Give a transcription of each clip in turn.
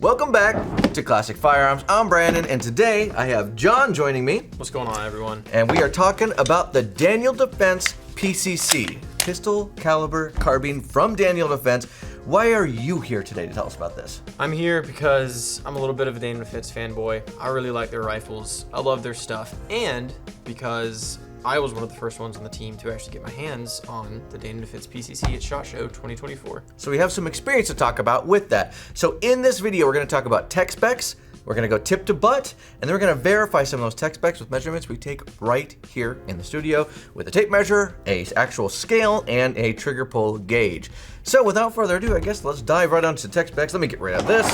Welcome back to Classic Firearms. I'm Brandon, and today I have John joining me. What's going on, everyone? And we are talking about the Daniel Defense PCC, pistol caliber carbine from Daniel Defense. Why are you here today to tell us about this? I'm here because I'm a little bit of a Daniel Defense fanboy. I really like their rifles. I love their stuff. And because I was one of the first ones on the team to actually get my hands on the Daniel Defense PCC at SHOT Show 2024. So we have some experience to talk about with that. So in this video, we're going to talk about tech specs. We're going to go tip to butt, and then we're going to verify some of those tech specs with measurements we take right here in the studio with a tape measure, a actual scale, and a trigger pull gauge. So without further ado, I guess let's dive right onto the tech specs. Let me get rid of this.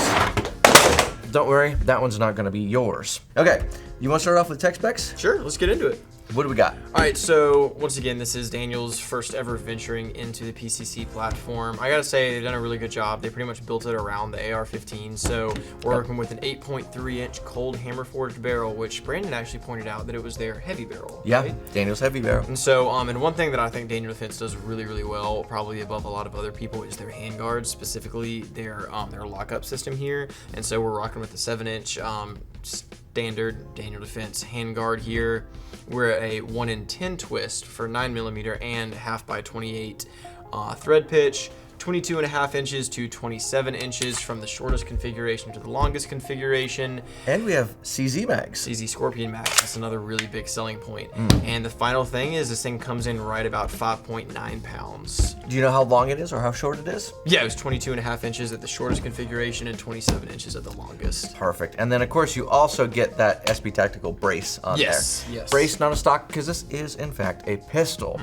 Don't worry, that one's not going to be yours. Okay, you want to start off with tech specs? Sure, let's get into it. What do we got? All right, so once again, this is Daniel's first ever venturing into the PCC platform. I gotta say, they've done a really good job. They pretty much built it around the AR-15. So we're working with an 8.3 inch cold hammer forged barrel, which Brandon actually pointed out that it was their heavy barrel. Yeah, right? Daniel's heavy barrel. And so, and one thing that I think Daniel Defense does really, really well, probably above a lot of other people, is their handguards, specifically their lockup system here. And so we're rocking with the 7-inch standard Daniel Defense handguard here. We're a 1 in 10 twist for 9mm and 1/2x28 thread pitch. 22.5 inches to 27 inches from the shortest configuration to the longest configuration. And we have CZ mags. CZ Scorpion mags, that's another really big selling point. And the final thing is this thing comes in right about 5.9 pounds. Do you know how long it is or how short it is? Yeah, it was 22.5 inches at the shortest configuration and 27 inches at the longest. Perfect. And then of course you also get that SB Tactical brace on there. Yes. Brace, not a stock, because this is in fact a pistol.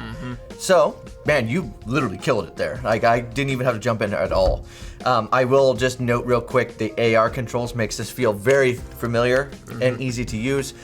So, man, you literally killed it there. Like, I didn't even have to jump in at all. I will just note real quick, the AR controls makes this feel very familiar and easy to use.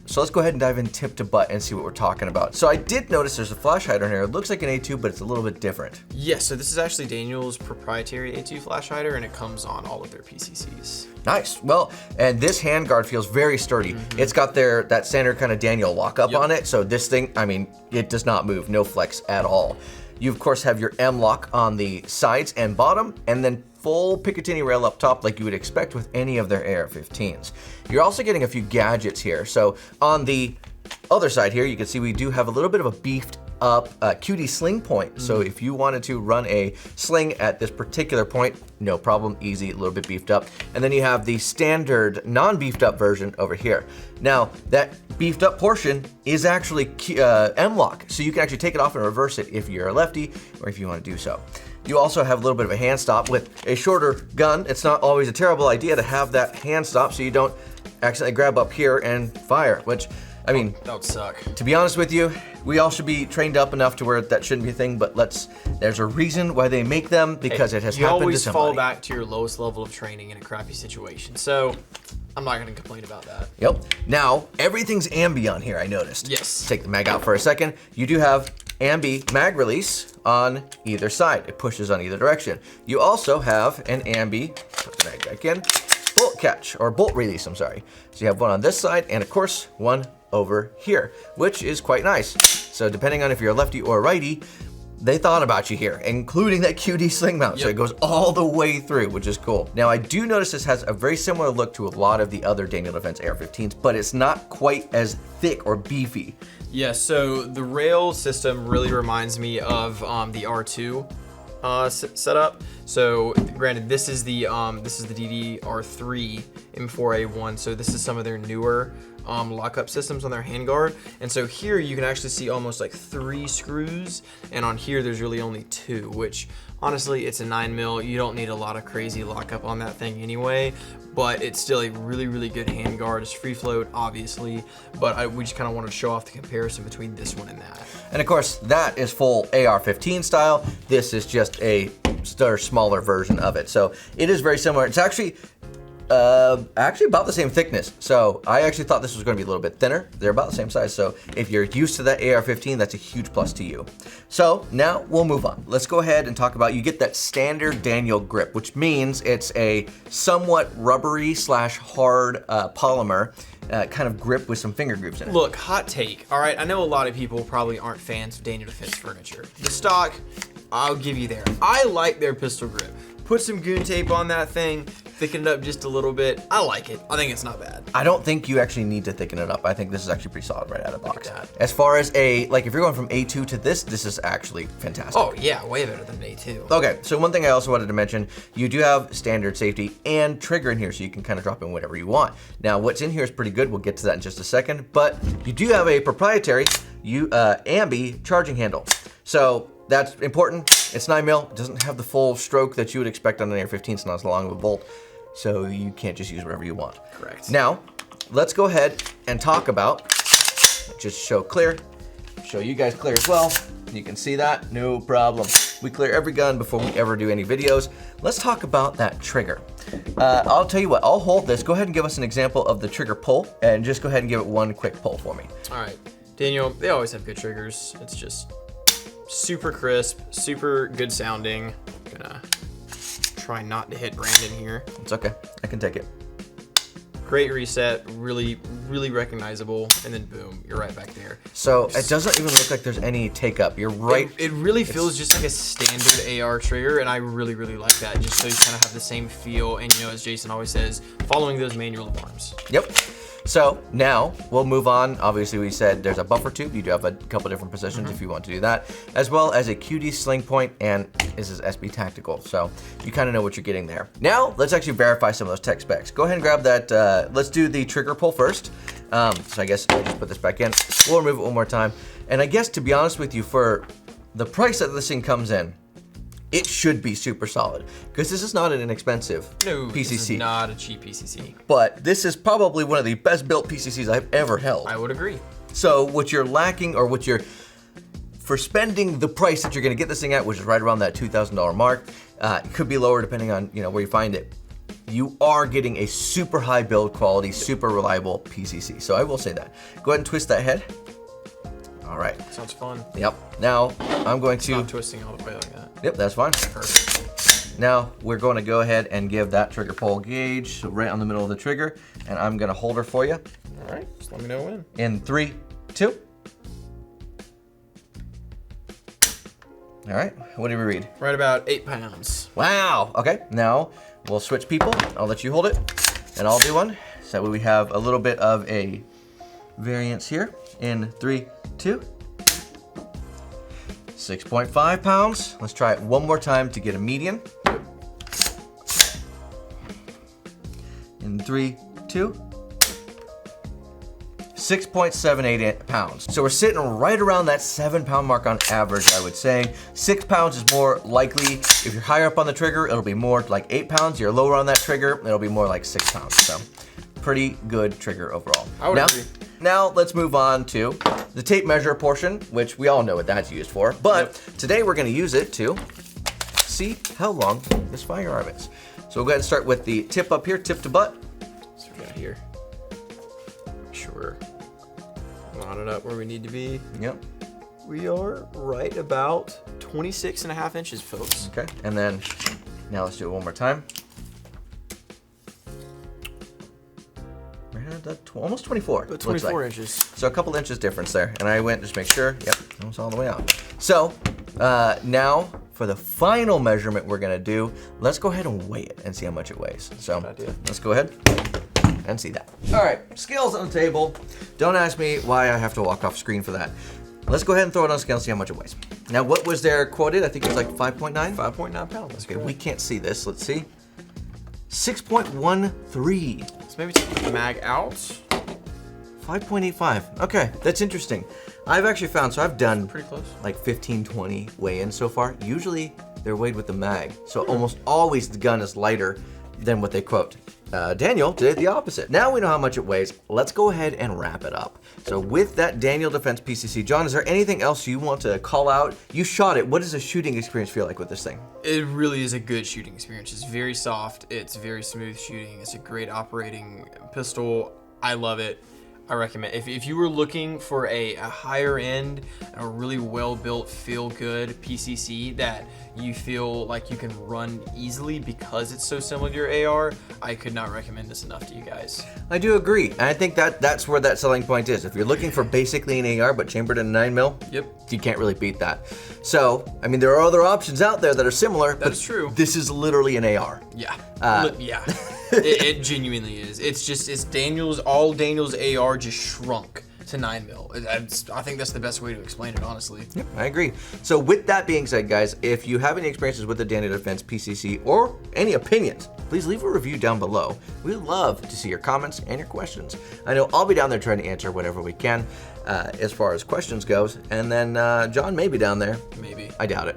So let's go ahead and dive in tip to butt and see what we're talking about. So I did notice there's a flash hider in here. It looks like an A2, but it's a little bit different. Yes, so this is actually Daniel's proprietary A2 flash hider, and it comes on all of their PCCs. Nice. Well, and this handguard feels very sturdy. It's got that standard kind of Daniel lockup on it. So this thing, I mean, it does not move, no flex at all. You of course have your M lock on the sides and bottom, and then full Picatinny rail up top like you would expect with any of their AR-15s. You're also getting a few gadgets here. So on the other side here, you can see we do have a little bit of a beefed up QD sling point. So if you wanted to run a sling at this particular point, no problem, easy, a little bit beefed up. And then you have the standard non-beefed up version over here. Now that beefed up portion is actually M-lock, so you can actually take it off and reverse it if you're a lefty or if you want to do so. You also have a little bit of a hand stop with a shorter gun. It's not always a terrible idea to have that hand stop so you don't accidentally grab up here and fire, which, I mean, that would suck. To be honest with you, we all should be trained up enough to where that shouldn't be a thing, but there's a reason why they make them, because it has happened to somebody. You always fall back to your lowest level of training in a crappy situation. So I'm not gonna complain about that. Yep. Now, everything's ambi on here, I noticed. Yes. Take the mag out for a second. You do have ambi mag release on either side. It pushes on either direction. You also have an ambi, put the mag back in, bolt catch, or bolt release, I'm sorry. So you have one on this side, and of course, one over here, which is quite nice. So depending on if you're a lefty or a righty, they thought about you here, including that QD sling mount. So it goes all the way through, which is cool. Now I do notice this has a very similar look to a lot of the other Daniel Defense AR-15s, but it's not quite as thick or beefy. Yeah, so the rail system really reminds me of the R2 setup. So granted, this is the DDR3 M4A1, so this is some of their newer lockup systems on their handguard. And so here you can actually see almost like 3 screws, and on here there's really only 2, which honestly, it's a 9mm. You don't need a lot of crazy lockup on that thing anyway, but it's still a really, really good handguard. It's free float, obviously, but we just kind of wanted to show off the comparison between this one and that. And of course, that is full AR-15 style. This is just a smaller version of it. So it is very similar. It's actually about the same thickness. So I actually thought this was going to be a little bit thinner. They're about the same size. So if you're used to that AR-15, that's a huge plus to you. So now we'll move on. Let's go ahead and talk about, you get that standard Daniel grip, which means it's a somewhat rubbery / hard polymer kind of grip with some finger grooves in it. Look, hot take. All right, I know a lot of people probably aren't fans of Daniel Defense furniture. The stock, I'll give you there. I like their pistol grip. Put some goon tape on that thing, thicken it up just a little bit. I like it. I think it's not bad. I don't think you actually need to thicken it up. I think this is actually pretty solid right out of the box. Look at that. As far as like if you're going from A2 to this is actually fantastic. Oh yeah, way better than A2. Okay, so one thing I also wanted to mention, you do have standard safety and trigger in here, so you can kind of drop in whatever you want. Now, what's in here is pretty good. We'll get to that in just a second, but you do have a proprietary ambi charging handle. So that's important. It's 9mm. It doesn't have the full stroke that you would expect on an AR-15. It's not as long of a bolt, so you can't just use whatever you want. Correct. Now, let's go ahead and talk about, just show clear, show you guys clear as well. You can see that, no problem. We clear every gun before we ever do any videos. Let's talk about that trigger. I'll tell you what, I'll hold this. Go ahead and give us an example of the trigger pull, and just go ahead and give it one quick pull for me. All right, Daniel, they always have good triggers. It's just super crisp, super good sounding. I'm gonna try not to hit Brandon here. It's okay, I can take it. Great reset, really, really recognizable, and then boom, you're right back there. So it doesn't even look like there's any take up. You're right. It really feels just like a standard AR trigger, and I really, really like that. Just so you kind of have the same feel, and as Jason always says, following those manual alarms. Yep. So now we'll move on. Obviously, we said there's a buffer tube. You do have a couple different positions if you want to do that, as well as a QD sling point, and this is SB Tactical. So you kind of know what you're getting there. Now let's actually verify some of those tech specs. Go ahead and grab that. Let's do the trigger pull first. So I guess I'll just put this back in. We'll remove it one more time. And I guess to be honest with you, for the price that this thing comes in, it should be super solid, because this is not an inexpensive No, PCC. this is not a cheap PCC. But this is probably one of the best built PCCs I've ever held. I would agree. So what you're lacking, or what you're, for spending the price that you're gonna get this thing at, which is right around that $2,000 mark, it could be lower depending on where you find it. You are getting a super high build quality, super reliable PCC. So I will say that. Go ahead and twist that head. All right. Sounds fun. Yep. Now I'm going to. Not twisting all the way like that. Yep, that's fine. Perfect. Now we're going to go ahead and give that trigger pull gauge, so right on the middle of the trigger, and I'm gonna hold her for you. All right, just let me know when. In 3, 2. All right, what did we read? Right about 8 pounds. Wow, okay. Now we'll switch people. I'll let you hold it, and I'll do one. So that way we have a little bit of a variance here. In 3, 2. 6.5 pounds. Let's try it one more time to get a median. In 3, 2. 6.78 pounds. So we're sitting right around that 7-pound mark on average, I would say. 6 pounds is more likely. If you're higher up on the trigger, it'll be more like 8 pounds. You're lower on that trigger, it'll be more like 6 pounds. So pretty good trigger overall. I would agree. Now let's move on to the tape measure portion, which we all know what that's used for. But today we're gonna use it to see how long this firearm is. So we'll go ahead and start with the tip up here, tip to butt. So we got here. Make sure we're line it up where we need to be. Yep. We are right about 26.5 inches, folks. Okay, and then now let's do it one more time. Right at that almost 24. About looks 24 like. inches. So a couple inches difference there, and I went just make sure. Yep, almost all the way out. So now for the final measurement we're gonna do, let's go ahead and weigh it and see how much it weighs. So Good idea. let's go ahead and see that. All right, scales on the table. Don't ask me why I have to walk off screen for that. Let's go ahead and throw it on scale and see how much it weighs. Now, what was there quoted? I think it was like 5.9? 5.9 pounds. That's Okay, correct. we can't see this. Let's see. 6.13. So maybe take the mag out. 5.85. Okay, that's interesting. I've actually found, so I've done Pretty close. like 15, 20 weigh-ins so far. Usually they're weighed with the mag. So almost always the gun is lighter than what they quote. Daniel did the opposite. Now we know how much it weighs. Let's go ahead and wrap it up. So with that Daniel Defense PCC, John, is there anything else you want to call out? You shot it. What does a shooting experience feel like with this thing? It really is a good shooting experience. It's very soft. It's very smooth shooting. It's a great operating pistol. I love it. I recommend if you were looking for a higher end, a really well built, feel good PCC that you feel like you can run easily because it's so similar to your AR, I could not recommend this enough to you guys. I do agree, and I think that's where that selling point is. If you're looking for basically an AR but chambered in a 9mm, Yep. you can't really beat that. So, I mean, there are other options out there that are similar. That is true. This is literally an AR. Yeah. Yeah. It genuinely is. It's all Daniel's AR just shrunk to 9mm. I think that's the best way to explain it, honestly. Yep, I agree. So with that being said, guys, if you have any experiences with the Daniel Defense PCC or any opinions, please leave a review down below. We love to see your comments and your questions. I know I'll be down there trying to answer whatever we can as far as questions goes, and then John may be down there. Maybe. I doubt it.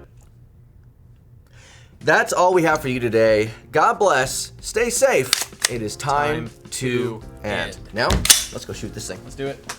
That's all we have for you today. God bless. Stay safe. It is time to end. Now, let's go shoot this thing. Let's do it.